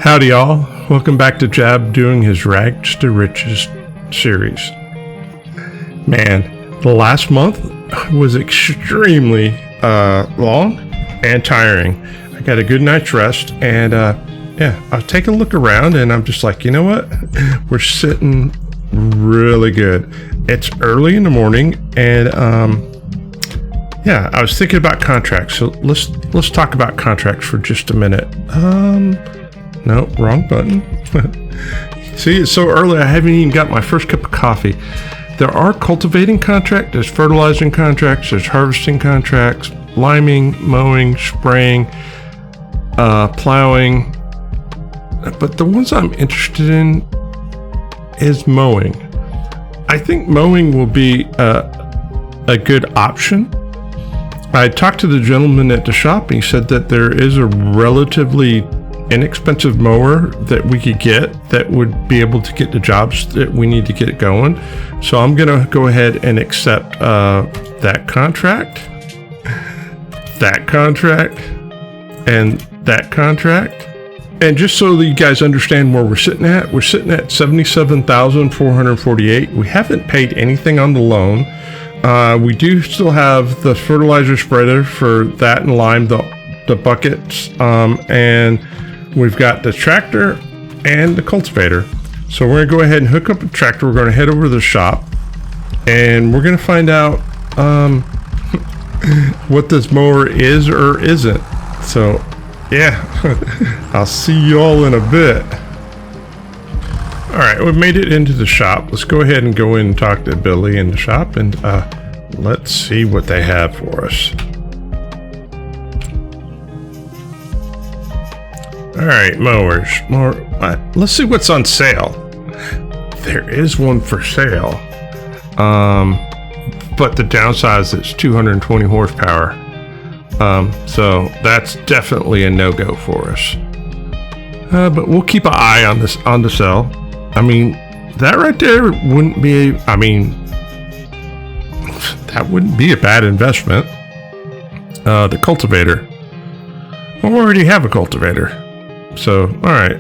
Howdy y'all, welcome back to Jab doing his Rags to Riches series. Man, the last month was extremely long and tiring. I got a good night's rest and I was taking a look around and I'm just like, you know what? We're sitting really good. It's early in the morning and I was thinking about contracts. So let's talk about contracts for just a minute. No, wrong button. See, it's so early I haven't even got my first cup of coffee. There are cultivating contracts, there's fertilizing contracts, there's harvesting contracts, liming, mowing, spraying, plowing. But the ones I'm interested in is mowing. I think mowing will be a good option. I talked to the gentleman at the shop and he said that there is a relatively inexpensive mower that we could get that would be able to get the jobs that we need to get it going. So I'm gonna go ahead and accept that contract, and that contract. And just so that you guys understand where we're sitting at $77,448. We haven't paid anything on the loan. We do still have the fertilizer spreader for that and lime, the buckets, and we've got the tractor and the cultivator. So we're gonna go ahead and hook up the tractor. We're gonna head over to the shop and we're gonna find out what this mower is or isn't. So yeah, I'll see you all in a bit. All right, we've made it into the shop. Let's go ahead and go in and talk to Billy in the shop and let's see what they have for us. All right, mowers. Let's see what's on sale. There is one for sale, but the downside is it's 220 horsepower. So that's definitely a no-go for us. But we'll keep an eye on this on the sale. I mean, that right there wouldn't be. That wouldn't be a bad investment. The cultivator. Well, we already have a cultivator. So, all right,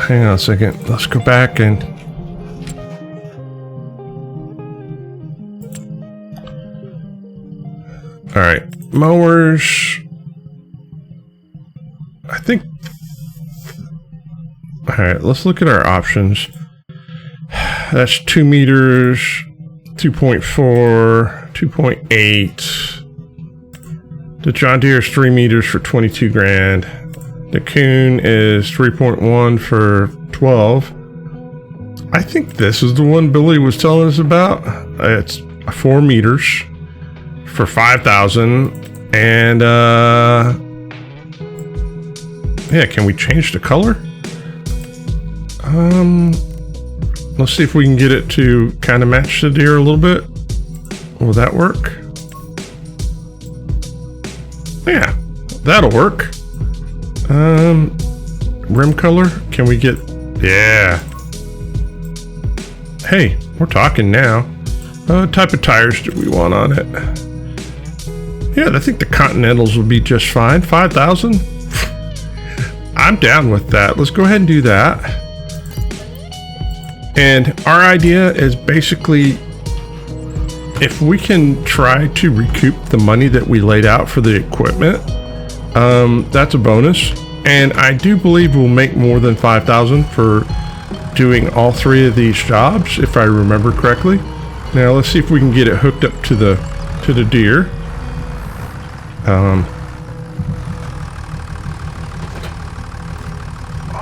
hang on a second. Let's go back and all right, mowers. I think. All right, let's look at our options. That's 2 meters, 2.4, 2.8. The John Deere is 3 meters for 22 grand. The Coon is 3.1 for 12. I think this is the one Billy was telling us about. It's 4 meters for 5,000. And yeah, can we change the color? Let's see if we can get it to kind of match the deer a little bit. Will that work? Yeah, that'll work. Rim color, can we get, yeah. Hey, we're talking now. Type of tires do we want on it? Yeah, I think the Continentals would be just fine. 5,000. I'm down with that. Let's go ahead and do that. And our idea is basically, if we can try to recoup the money that we laid out for the equipment, that's a bonus. And I do believe we'll make more than 5,000 for doing all 3 of these jobs, if I remember correctly. Now let's see if we can get it hooked up to the deer.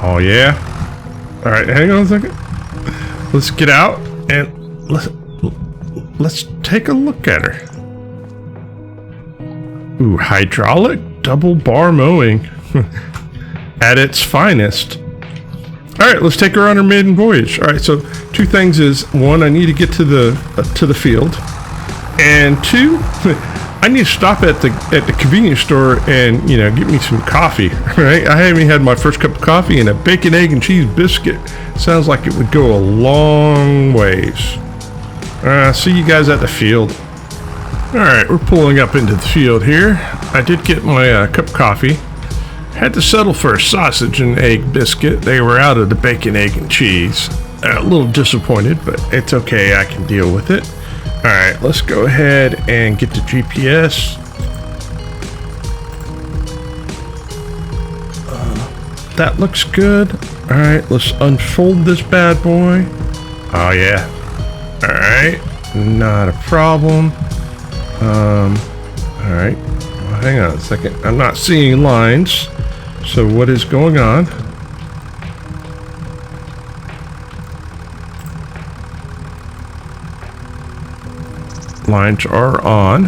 Oh yeah. All right, hang on a second. Let's get out and let's take a look at her. Ooh, hydraulic double bar mowing at its finest. All right, let's take her on her maiden voyage. All right, so 2 things is, 1, I need to get to the field, and 2, I need to stop at the convenience store and get me some coffee. Right, I haven't had my first cup of coffee, and a bacon, egg, and cheese biscuit sounds like it would go a long ways. See you guys at the field. All right, we're pulling up into the field here. I did get my cup of coffee. Had to settle for a sausage and egg biscuit. They were out of the bacon, egg, and cheese. A little disappointed, but it's okay. I can deal with it. All right, let's go ahead and get the GPS. That looks good. All right, let's unfold this bad boy. Oh yeah. All right, not a problem. All right, well, hang on a second. I'm not seeing lines. So what is going on? Lines are on.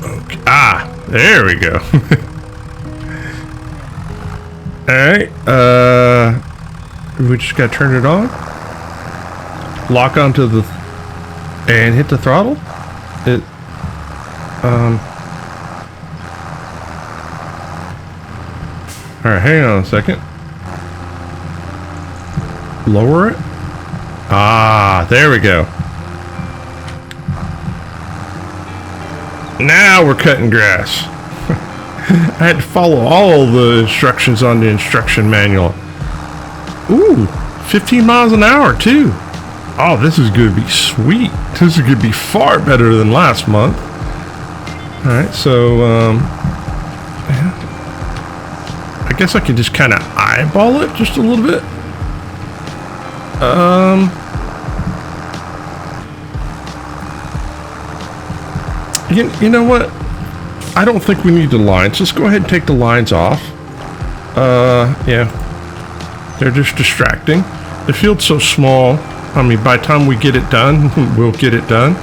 Okay. Ah, there we go. Alright, we just gotta turn it on. Lock onto the and hit the throttle. Alright, hang on a second. Lower it. Ah, there we go. Now we're cutting grass. I had to follow all the instructions on the instruction manual. Ooh, 15 miles an hour too. Oh, this is going to be sweet. This is going to be far better than last month. Alright, so, yeah. I guess I can just kind of eyeball it just a little bit. You know what? I don't think we need the lines. Let's go ahead and take the lines off. Yeah. They're just distracting. The field's so small. I mean, by the time we get it done, we'll get it done.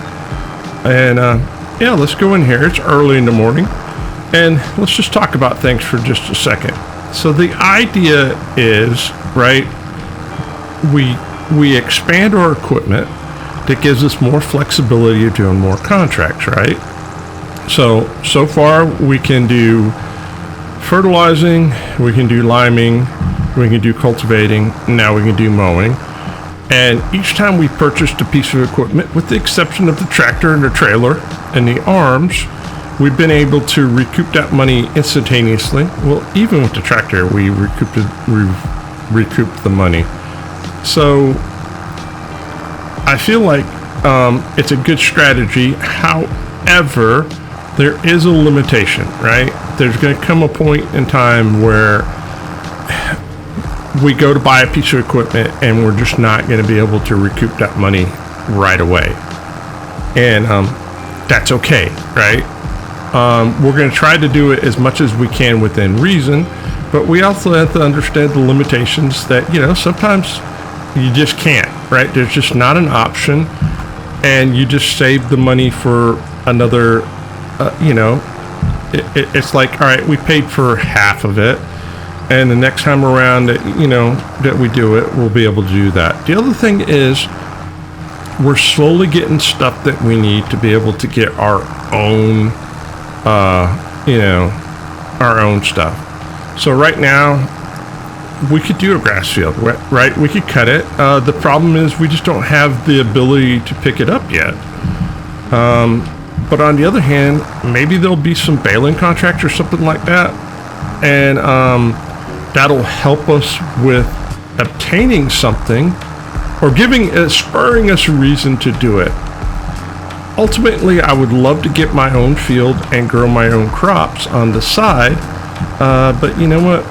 And, yeah, let's go in here. It's early in the morning. And let's just talk about things for just a second. So the idea is, right, we expand our equipment that gives us more flexibility of doing more contracts, right? So far we can do fertilizing, we can do liming, we can do cultivating, now we can do mowing. And each time we purchased a piece of equipment, with the exception of the tractor and the trailer and the arms, we've been able to recoup that money instantaneously. Well, even with the tractor, we recouped the money. So I feel like it's a good strategy. However, there is a limitation, right? There's going to come a point in time where we go to buy a piece of equipment and we're just not going to be able to recoup that money right away. And that's okay, right? We're going to try to do it as much as we can within reason, but we also have to understand the limitations that, you know, sometimes you just can't, right? There's just not an option, and you just save the money for another, you know, it's like, all right, we paid for half of it, and the next time around that, you know, that we do it, we'll be able to do that. The other thing is we're slowly getting stuff that we need to be able to get our own, you know, our own stuff. So right now, we could do a grass field, right? We could cut it. The problem is we just don't have the ability to pick it up yet. But on the other hand, maybe there'll be some baling contracts or something like that. And that'll help us with obtaining something or spurring us a reason to do it. Ultimately, I would love to get my own field and grow my own crops on the side. But you know what?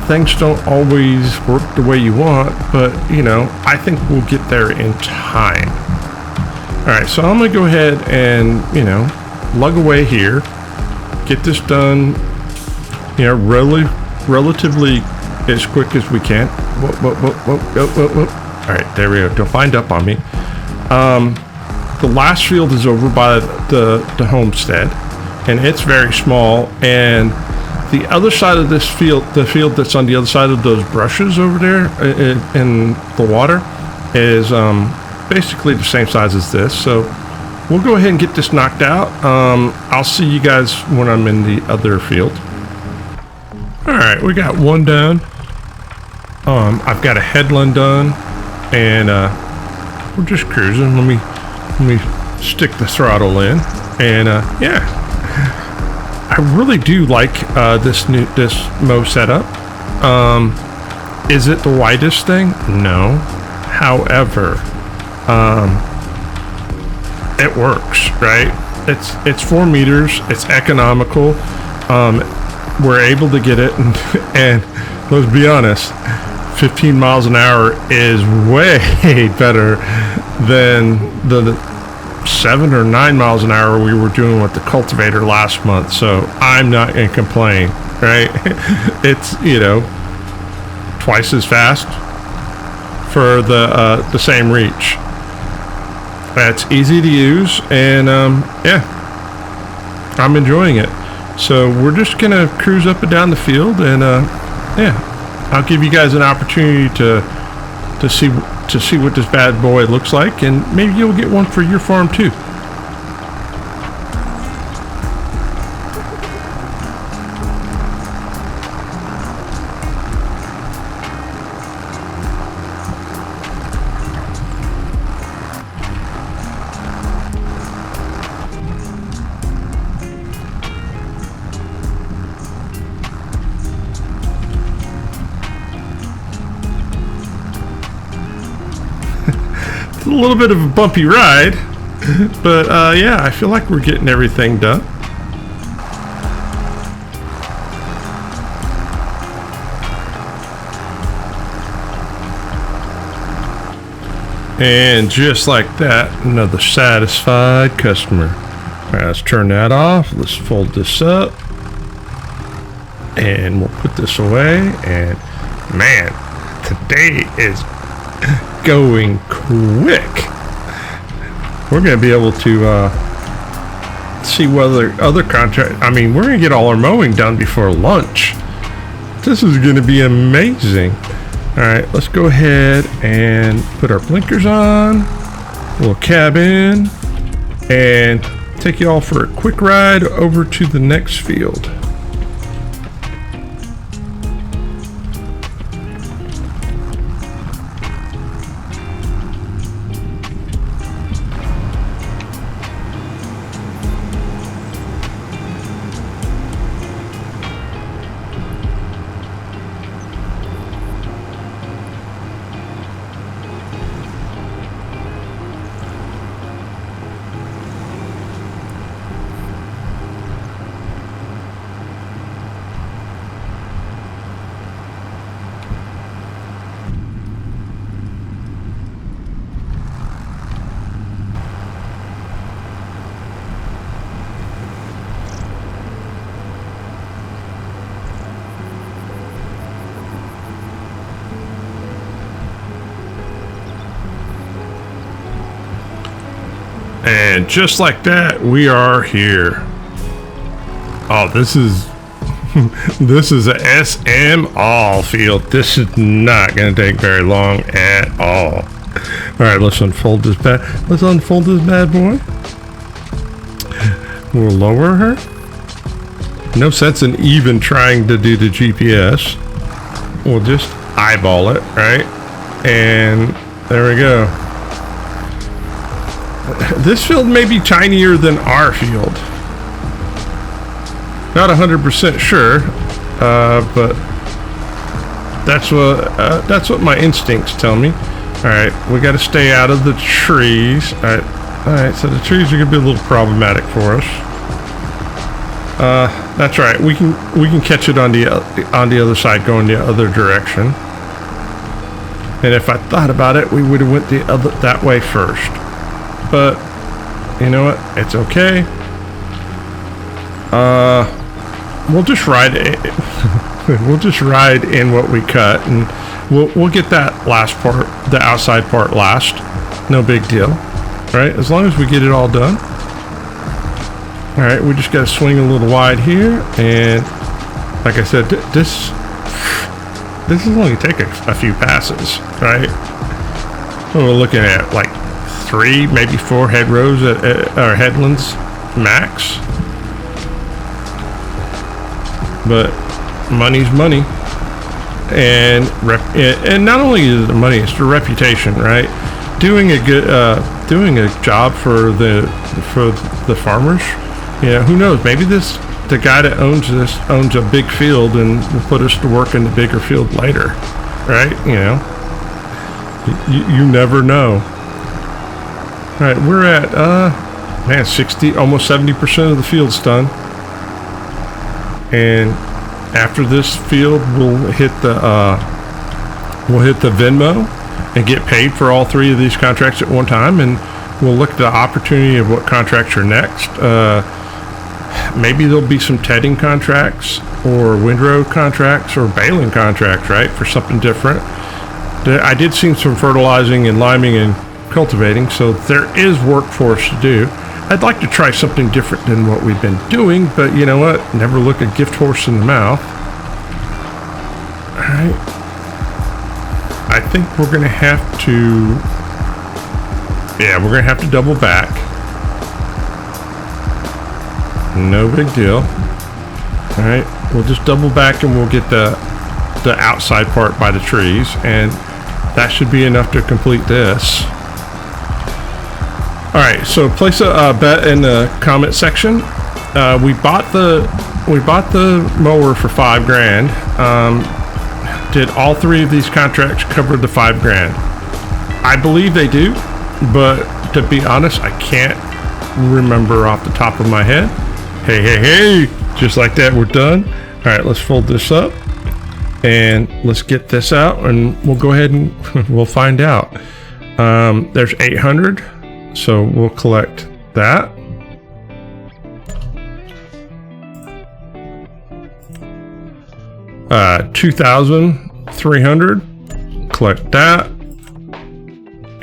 Things don't always work the way you want, but you know, I think we'll get there in time. All right, so I'm gonna go ahead and, you know, lug away here, get this done, you know, relatively as quick as we can. Whoa. All right, there we go. Don't find up on me. The last field is over by the homestead, and it's very small, and the other side of this field, the field that's on the other side of those brushes over there in the water, is basically the same size as this. So we'll go ahead and get this knocked out. I'll see you guys when I'm in the other field. All right, we got one done. I've got a headland done, and we're just cruising. Let me stick the throttle in, and yeah. I really do like this mow setup. Is it the widest thing? No. However, it works, right? It's 4 meters. It's economical. We're able to get it, and let's be honest, 15 miles an hour is way better than the 7 or 9 miles an hour we were doing with the cultivator last month. So I'm not gonna complain, right? It's, you know, twice as fast for the same reach. It's easy to use, and yeah, I'm enjoying it. So we're just gonna cruise up and down the field, and yeah, I'll give you guys an opportunity to see what this bad boy looks like, and maybe you'll get one for your farm too. A little bit of a bumpy ride, but yeah, I feel like we're getting everything done. And just like that, another satisfied customer. All right, let's turn that off. Let's fold this up, and we'll put this away. And man, today is going quick. We're going to be able to see whether other contract. I mean, we're going to get all our mowing done before lunch. This is going to be amazing. All right, let's go ahead and put our blinkers on. We'll cab in and take you all for a quick ride over to the next field. And just like that, we are here. Oh, this is this is a SM all field. This is not going to take very long at all. All right, let's unfold this bad. Let's unfold this bad boy. We'll lower her. No sense in even trying to do the GPS. We'll just eyeball it, right? And there we go. This field may be tinier than our field. Not 100% sure, but that's what my instincts tell me. All right, we got to stay out of the trees. All right. So the trees are gonna be a little problematic for us. That's right. We can catch it on the other side, going the other direction. And if I thought about it, we would have went that way first. But you know what? It's okay. We'll just ride it. We'll just ride in what we cut, and we'll get that last part, the outside part, last. No big deal, right? As long as we get it all done. All right, we just got to swing a little wide here, and like I said, this is only take a few passes, right? So we're looking at like 3, maybe 4 head rows or headlands max. But money's money, and not only is it the money, it's the reputation, right? Doing doing a job for the farmers. Yeah, who knows? Maybe this the guy that owns this owns a big field and will put us to work in the bigger field later, right? You know, you never know. All right, we're at man, 60, almost 70% of the field's done, and after this field, we'll hit the Venmo and get paid for all 3 of these contracts at one time, and we'll look at the opportunity of what contracts are next. Maybe there'll be some tedding contracts or windrow contracts or baling contracts, right, for something different. I did see some fertilizing and liming and cultivating, so there is work for us to do. I'd like to try something different than what we've been doing, but you know what? Never look a gift horse in the mouth. All right. I think we're going to have to... Yeah, we're going to have to double back. No big deal. All right. We'll just double back and we'll get the outside part by the trees, and that should be enough to complete this. All right, so place a bet in the comment section. We bought the mower for $5,000. Did all 3 of these contracts cover the $5,000? I believe they do, but to be honest, I can't remember off the top of my head. Hey, just like that, we're done. All right, let's fold this up and let's get this out, and we'll go ahead and we'll find out. There's 800. So we'll collect that. $2,300. Collect that.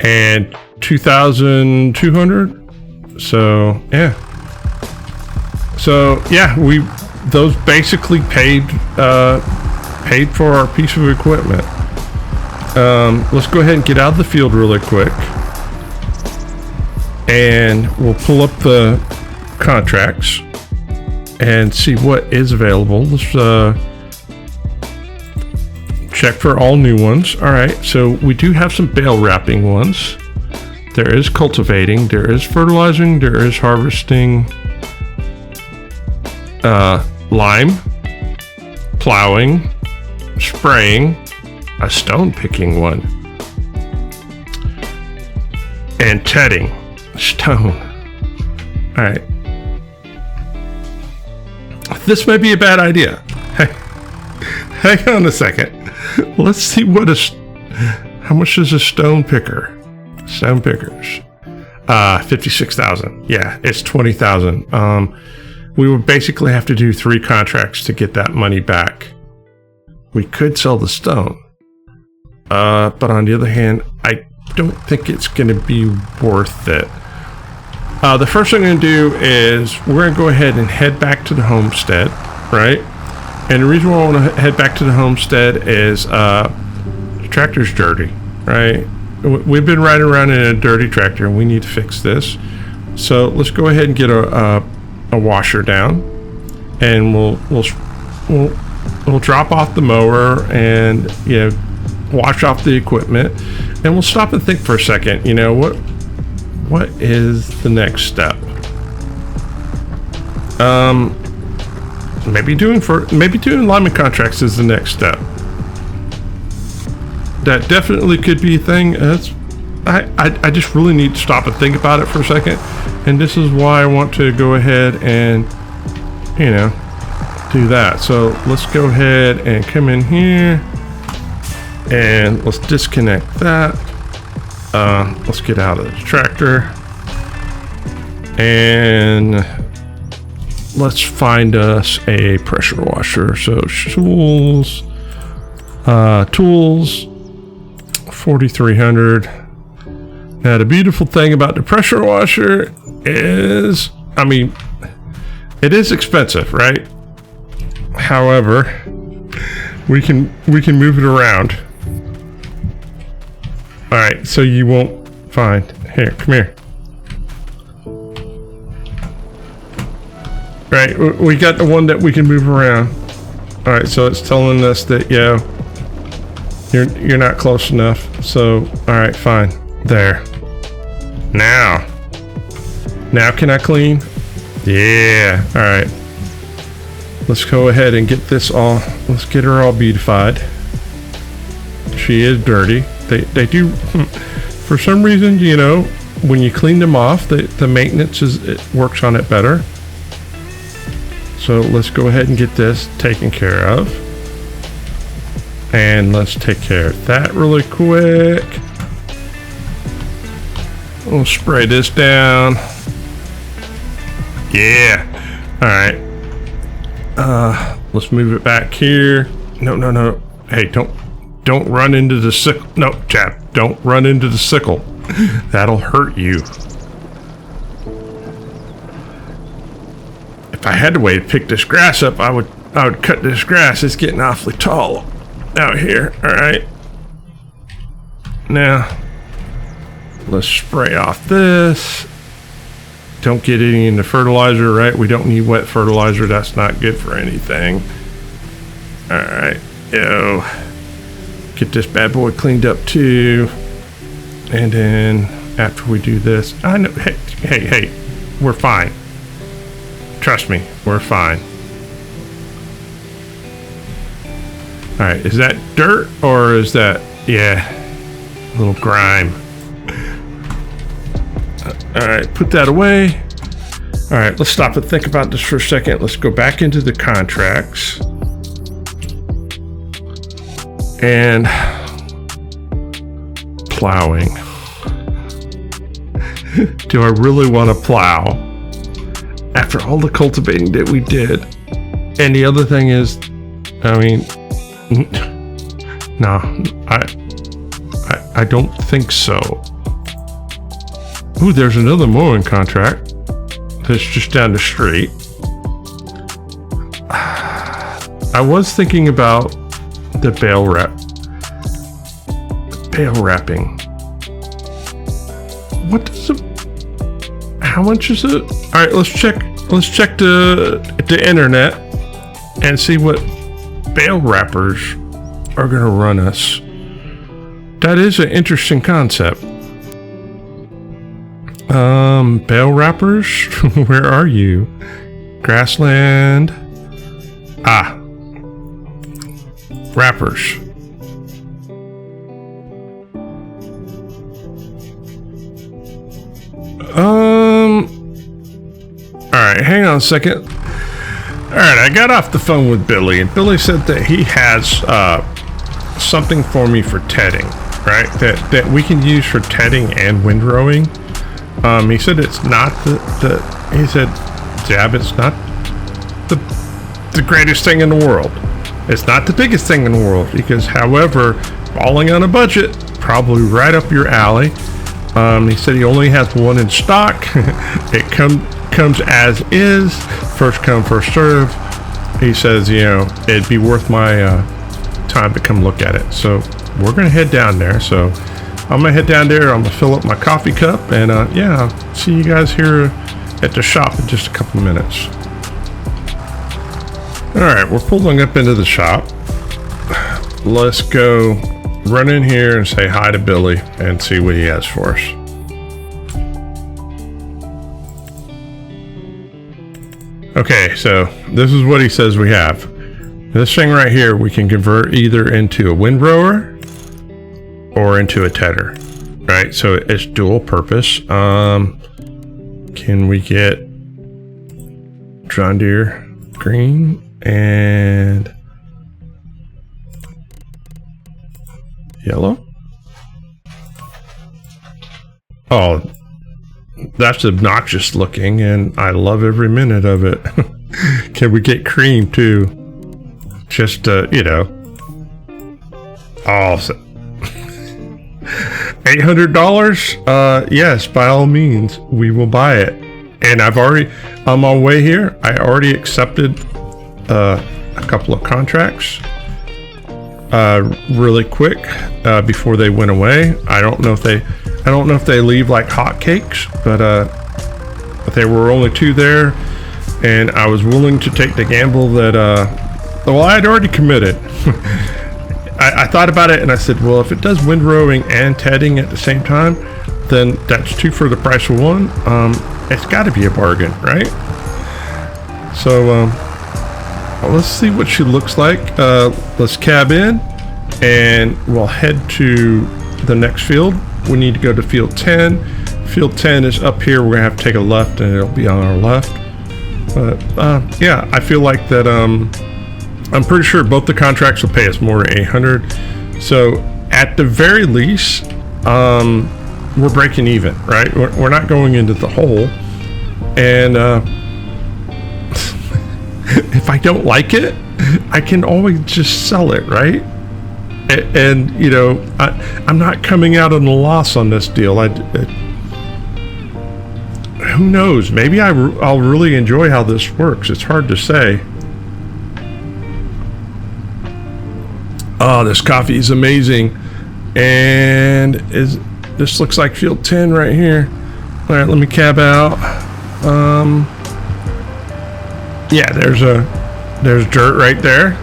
And $2,200. So yeah. Those basically paid for our piece of equipment. Let's go ahead and get out of the field really quick. And we'll pull up the contracts and see what is available. Let's check for all new ones. All right, so we do have some bale wrapping ones. There is cultivating, there is fertilizing, there is harvesting, lime, plowing, spraying, a stone picking one, and tedding. Stone. All right. This may be a bad idea. Hang on a second. Let's see how much is a stone picker? Stone pickers. 56,000. Yeah, it's 20,000. We would basically have to do 3 contracts to get that money back. We could sell the stone. But on the other hand, I don't think it's going to be worth it. The first thing I'm going to do is we're going to go ahead and head back to the homestead, right? And the reason why I want to head back to the homestead is the tractor's dirty, right? We've been riding around in a dirty tractor and we need to fix this. So let's go ahead and get a washer down, and we'll drop off the mower and wash off the equipment, and we'll stop and think for a second. You know what is the next step? Maybe doing lineman contracts is the next step. That definitely could be a thing. I just really need to stop and think about it for a second, and this is why I want to go ahead and do that. So let's go ahead and come in here and let's disconnect that. Let's get out of the tractor and let's find us a pressure washer. So tools, 4,300. Now the beautiful thing about the pressure washer is, it is expensive, right? However, we can move it around. All right, so you won't find. Here, come here. Right, we got the one that we can move around. All right, so it's telling us that you're not close enough. So all right, fine. There. Now can I clean? Yeah. All right. Let's go ahead and get this all, let's get her all beautified. She is dirty. They do, for some reason, you know, when you clean them off, the maintenance it works on it better. So let's go ahead and get this taken care of. And let's take care of that really quick. We'll spray this down. Yeah. All right. Let's move it back here. No. Hey, don't run into the sickle. No, Jab, don't run into the sickle. That'll hurt you. If I had to wait to pick this grass up, I would cut this grass. It's getting awfully tall out here. All right. Now, let's spray off this. Don't get any in the fertilizer, right? We don't need wet fertilizer. That's not good for anything. All right. Yo. Get this bad boy cleaned up too. And then after we do this, I know, hey, we're fine. Trust me, we're fine. All right, is that dirt or is that, yeah, a little grime. All right, put that away. All right, let's stop and think about this for a second. Let's go back into the contracts. And plowing. Do I really want to plow after all the cultivating that we did? And the other thing is, I mean, no, I don't think so. Ooh, there's another mowing contract that's just down the street. I was thinking about the bale wrapping. What does it, how much is it? All right, let's check the internet and see what bale wrappers are gonna run us. That is an interesting concept. Bale wrappers, where are you? Grassland. Wrappers. Alright, hang on a second. Alright, I got off the phone with Billy, and Billy said that he has something for me for tedding, right? That we can use for tedding and windrowing. He said it's not he said, Jab, it's not the greatest thing in the world. It's not the biggest thing in the world, because however, falling on a budget, probably right up your alley. He said he only has one in stock. It comes as is, first come, first serve. He says, you know, it'd be worth my time to come look at it. So we're gonna head down there. So I'm gonna head down there. I'm gonna fill up my coffee cup, and yeah, I'll see you guys here at the shop in just a couple minutes. All right, we're pulling up into the shop. Let's go run in here and say hi to Billy and see what he has for us. Okay, so this is what he says we have. This thing right here, we can convert either into a windrower or into a tedder, right? So it's dual purpose. Can we get John Deere green and yellow? Oh, that's obnoxious looking, and I love every minute of it. Can we get cream too? Just you know. Oh, so $800? Yes, by all means, we will buy it. And I've already, on my way here, I already accepted a couple of contracts really quick before they went away. I don't know if they leave like hotcakes, but there were only 2 there, and I was willing to take the gamble that well, I had already committed. I thought about it and I said, well, if it does windrowing and tedding at the same time, then that's 2 for the price of 1. It's got to be a bargain, right? So let's see what she looks like. Let's cab in and we'll head to the next field. We need to go to field 10. Field 10 is up here. We're gonna have to take a left and it'll be on our left. But yeah, I feel like that I'm pretty sure both the contracts will pay us more than 800. So at the very least, we're breaking even, right? We're not going into the hole. And if I don't like it, I can always just sell it, right? And you know, I'm not coming out on a loss on this deal. Who knows? Maybe I'll really enjoy how this works. It's hard to say. Oh, this coffee is amazing. And this looks like field 10 right here. All right, let me cab out. Yeah, there's dirt right there.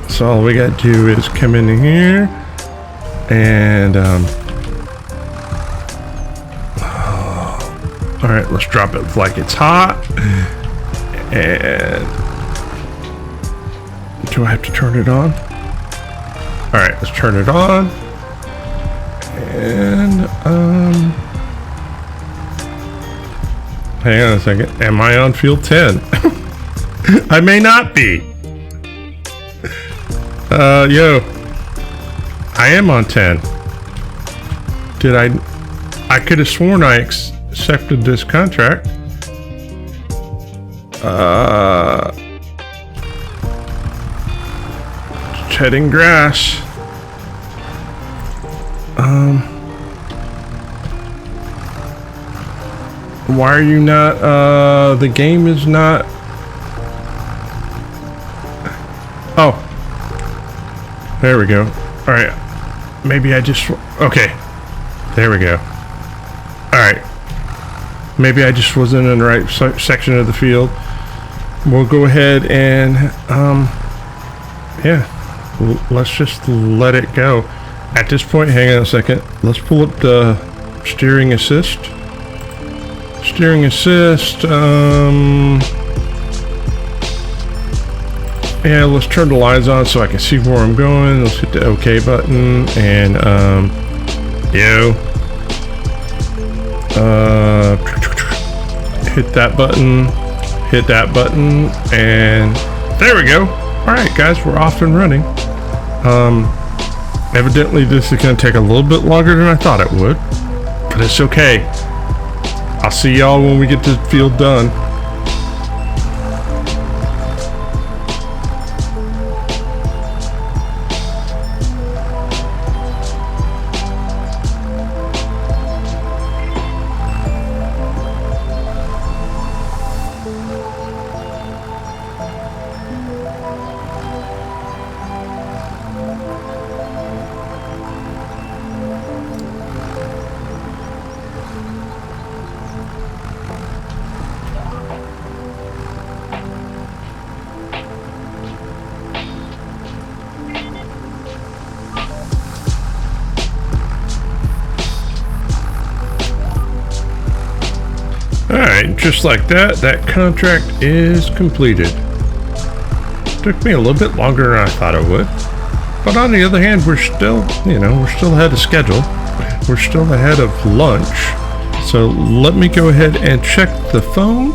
So all we got to do is come in here and all right, let's drop it like it's hot. And do I have to turn it on? All right, let's turn it on. And hang on a second. Am I on field 10? I may not be. Yo, I am on 10. Did I could have sworn I accepted this contract. Shedding grass. Why are you not, the game is not, oh, there we go. All right, maybe I just, okay, there we go. All right, maybe I just wasn't in the right section of the field. We'll go ahead and, yeah, let's just let it go. At this point, hang on a second. Let's pull up the steering assist. Steering assist, yeah, let's turn the lights on so I can see where I'm going. Let's hit the OK button and, yo. Hit that button, and there we go. All right, guys, we're off and running. Evidently this is gonna take a little bit longer than I thought it would, but it's okay. I'll see y'all when we get this field done. Alright, just like that, that contract is completed. Took me a little bit longer than I thought it would. But on the other hand, we're still, you know, we're still ahead of schedule. We're still ahead of lunch. So let me go ahead and check the phone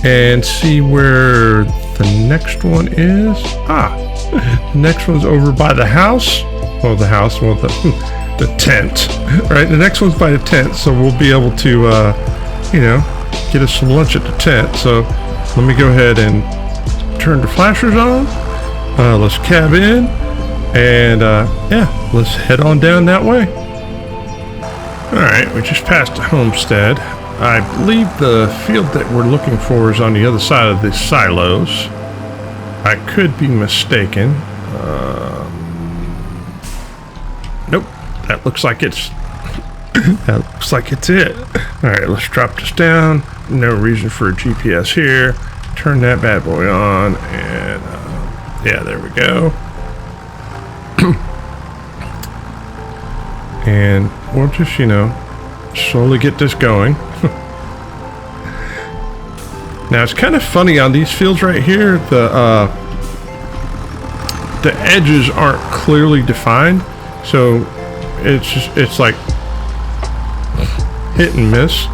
and see where the next one is. The next one's over by the house. Well, the house, well, the tent. Right, the next one's by the tent, so we'll be able to, you know, get us some lunch at the tent. So let me go ahead and turn the flashers on. Let's cab in and yeah, let's head on down that way. All right, we just passed the homestead. I believe the field that we're looking for is on the other side of the silos. I could be mistaken. Nope, that looks like it's that looks like it's it. All right, let's drop this down. No reason for a GPS here. Turn that bad boy on, and yeah, there we go. And we'll just, you know, slowly get this going. Now it's kind of funny on these fields right here. The edges aren't clearly defined, so it's like hit and miss.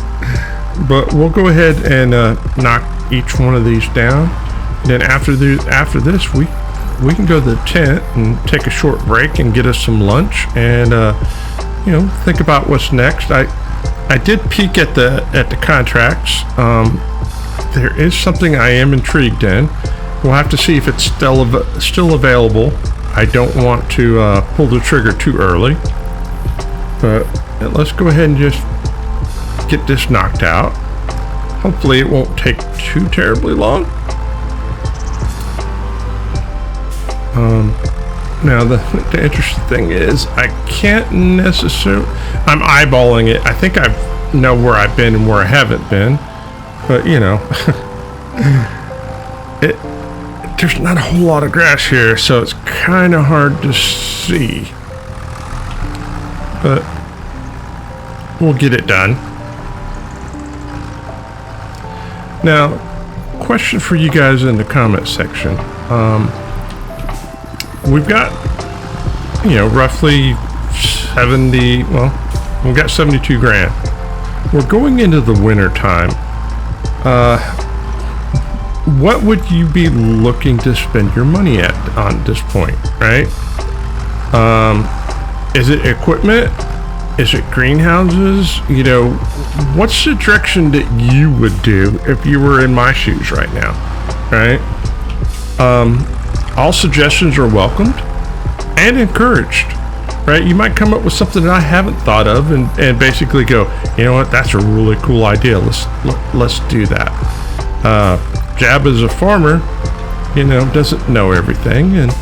But we'll go ahead and knock each one of these down. And then after this, we can go to the tent and take a short break and get us some lunch and think about what's next. I did peek at the contracts. There is something I am intrigued in. We'll have to see if it's still available. I don't want to pull the trigger too early, but let's go ahead and just get this knocked out. Hopefully it won't take too terribly long. Now the interesting thing is I can't necessarily, I'm eyeballing it. I think I know where I've been and where I haven't been, but there's not a whole lot of grass here, so it's kind of hard to see, but we'll get it done. Now, question for you guys in the comment section. We've got, roughly 70, we've got 72 grand. We're going into the winter time. What would you be looking to spend your money at on this point, right? Is it equipment? Is it greenhouses? What's the direction that you would do if you were in my shoes right now, right? All suggestions are welcomed and encouraged, right? You might come up with something that I haven't thought of and basically go, you know what, that's a really cool idea. Let's do that. Jab is a farmer, doesn't know everything, and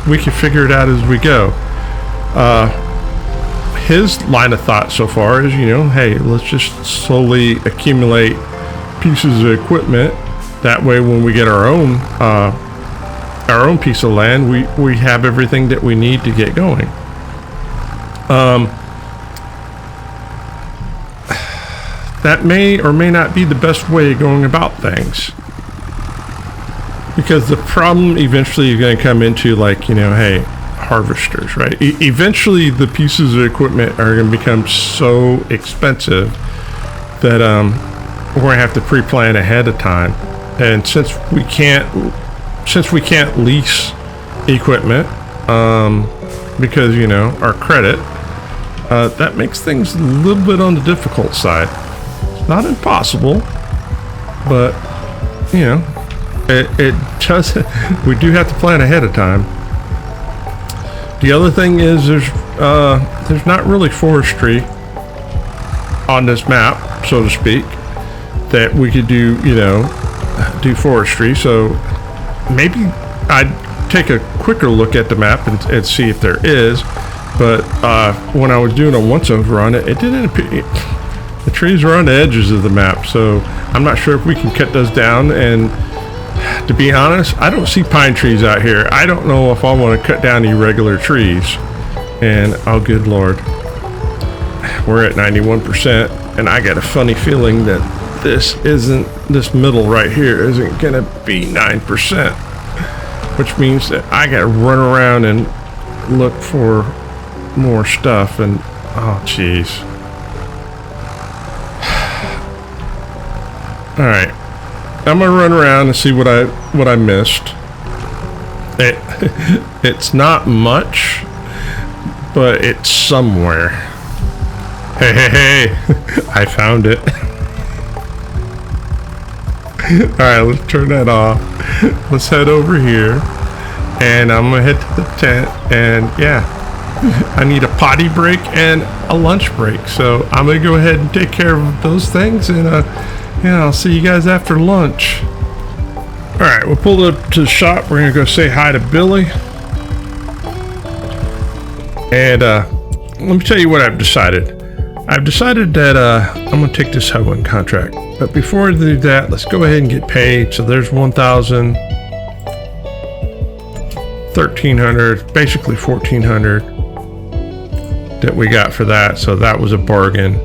we can figure it out as we go. His line of thought so far is, hey, let's just slowly accumulate pieces of equipment. That way, when we get our own piece of land, we have everything that we need to get going. That may or may not be the best way of going about things, because the problem eventually you're going to come into, hey, harvesters, right? Eventually the pieces of equipment are going to become so expensive that we're going to have to pre-plan ahead of time. And since we can't lease equipment because our credit, that makes things a little bit on the difficult side. It's not impossible, but it does. We do have to plan ahead of time. The other thing is there's not really forestry on this map, so to speak, that we could do forestry. So maybe I'd take a quicker look at the map and see if there is. But when I was doing a once over on it, it didn't appear. The trees are on the edges of the map, so I'm not sure if we can cut those down. And to be honest, I don't see pine trees out here. I don't know if I want to cut down irregular trees. And oh, good Lord, we're at 91%, and I got a funny feeling that this middle right here isn't gonna be 9%, which means that I gotta run around and look for more stuff. And oh jeez. All right, I'm gonna run around and see what I missed. It's not much, but it's somewhere. Hey, I found it. All right, let's turn that off. Let's head over here, and I'm gonna head to the tent. And yeah, I need a potty break and a lunch break, so I'm gonna go ahead and take care of those things, and I'll see you guys after lunch. All right, we'll pull up to the shop. We're gonna go say hi to Billy, and let me tell you what I've decided. I've decided that I'm gonna take this hoeing contract. But before I do that, let's go ahead and get paid. So there's 1,000, 1,300, basically 1,400 that we got for that. So that was a bargain.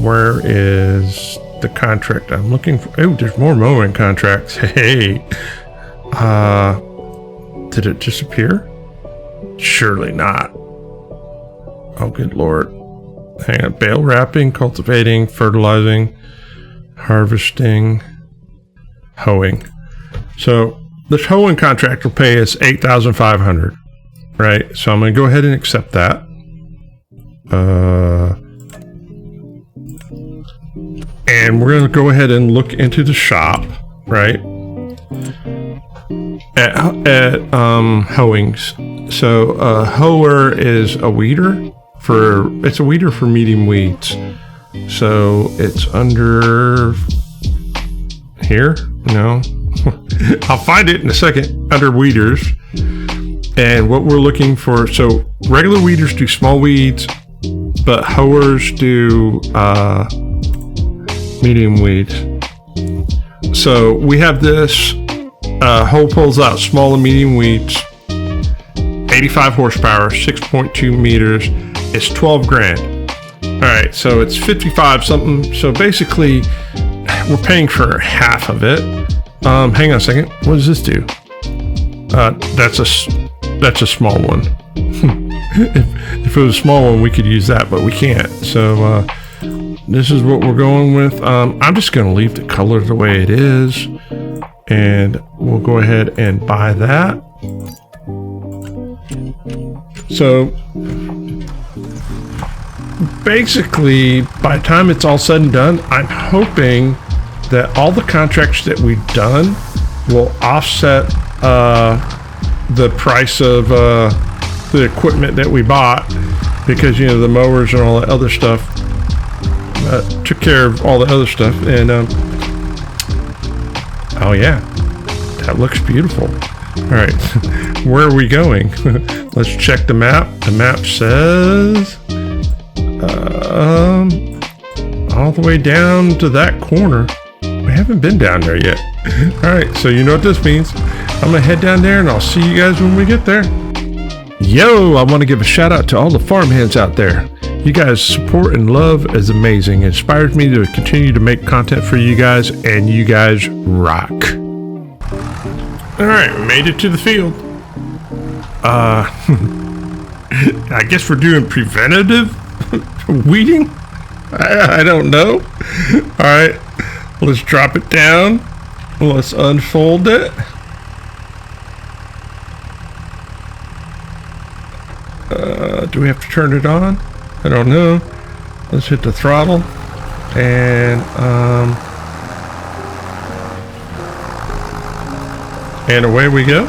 Where is the contract I'm looking for. Oh, there's more mowing contracts. Hey, did it disappear? Surely not. Oh, good Lord. Hang on. Bale wrapping, cultivating, fertilizing, harvesting, hoeing. So this hoeing contract will pay us $8,500, right? So I'm going to go ahead and accept that. And we're going to go ahead and look into the shop, right? At hoeings. So a hoer is a weeder it's a weeder for medium weeds. So it's under here. No, I'll find it in a second. Under weeders. And what we're looking for, so regular weeders do small weeds, but hoers do medium weeds. So we have this hoe pulls out small and medium weeds, 85 horsepower, 6.2 meters. It's 12 grand. All right, so it's 55 something. So basically, we're paying for half of it. Hang on a second. What does this do? That's a small one. if it was a small one, we could use that, but we can't. So this is what we're going with. I'm just going to leave the color the way it is, and we'll go ahead and buy that. So basically, by the time it's all said and done, I'm hoping that all the contracts that we've done will offset the price of the equipment that we bought, because you know the mowers and all that other stuff took care of all the other stuff. And oh yeah, that looks beautiful. All right, where are we going? Let's check the map. The map says all the way down to that corner. We haven't been down there yet. All right, so you know what this means. I'm gonna head down there and I'll see you guys when we get there. Yo, I want to give a shout out to all the farmhands out there. You guys' support and love is amazing. It inspires me to continue to make content for you guys, and you guys rock. All right, we made it to the field. I guess we're doing preventative weeding? I don't know. All right, let's drop it down. Let's unfold it. Do we have to turn it on? I don't know. Let's hit the throttle, and away we go.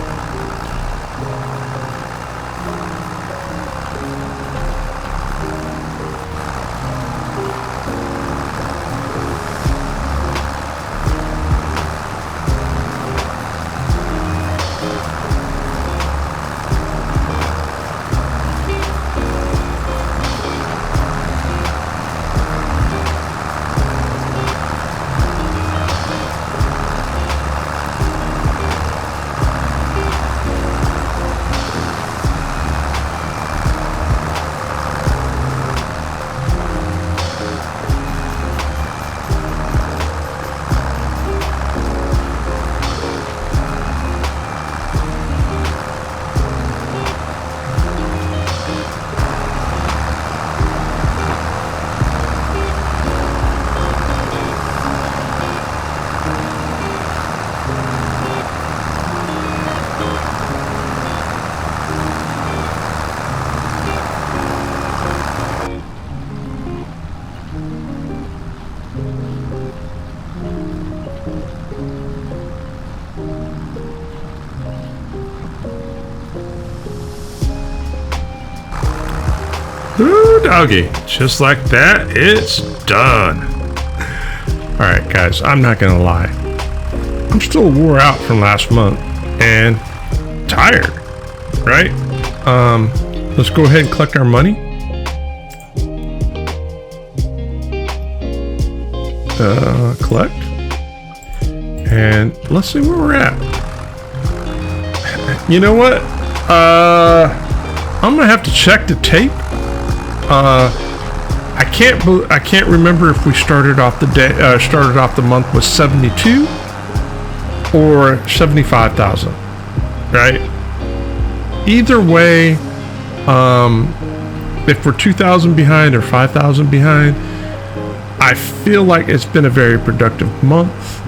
Ooh, doggy. Just like that, it's done. Alright, guys, I'm not gonna lie. I'm still wore out from last month and tired, right? Let's go ahead and collect our money. Collect. And let's see where we're at. You know what? I'm gonna have to check the tape. I can't remember if we started off the month with 72 or 75,000, right? Either way, if we're 2,000 behind or 5,000 behind, I feel like it's been a very productive month.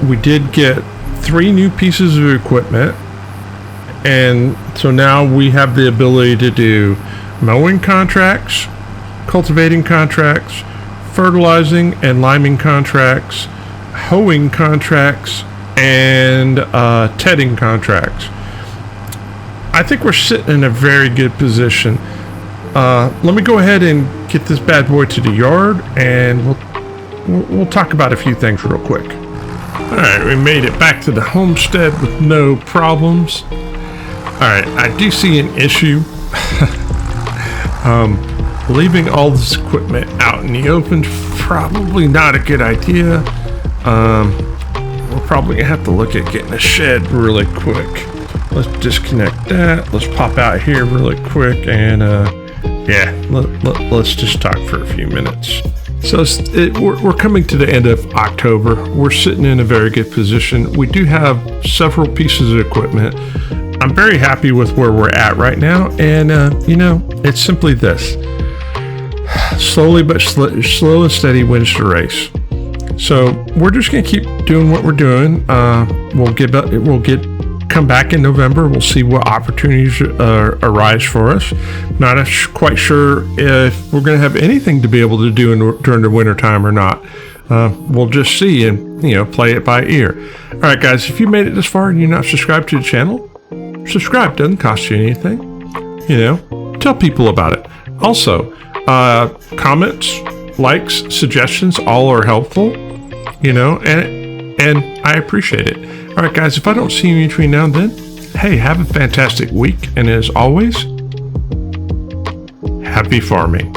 We did get 3 new pieces of equipment, and so now we have the ability to do mowing contracts, cultivating contracts, fertilizing and liming contracts, hoeing contracts, and tedding contracts. I think we're sitting in a very good position. Let me go ahead and get this bad boy to the yard, and we'll talk about a few things real quick. All right, we made it back to the homestead with no problems. All right, I do see an issue. Leaving all this equipment out in the open, probably not a good idea. We're probably gonna have to look at getting a shed really quick. Let's disconnect that. Let's pop out here really quick, and yeah, let's just talk for a few minutes. So we're coming to the end of October. We're sitting in a very good position. We do have several pieces of equipment. I'm very happy with where we're at right now, and it's simply this: slowly but slow and steady wins the race. So we're just gonna keep doing what we're doing. We'll come back in November. We'll see what opportunities arise for us. Not quite sure if we're gonna have anything to be able to do during the winter time or not. We'll just see and play it by ear. All right, guys, if you made it this far and you're not subscribed to the channel, subscribe. Doesn't cost you anything. Tell people about it. Also, comments, likes, suggestions, all are helpful. And I appreciate it. All right, guys, if I don't see you between now and then, hey, have a fantastic week, and as always, happy farming.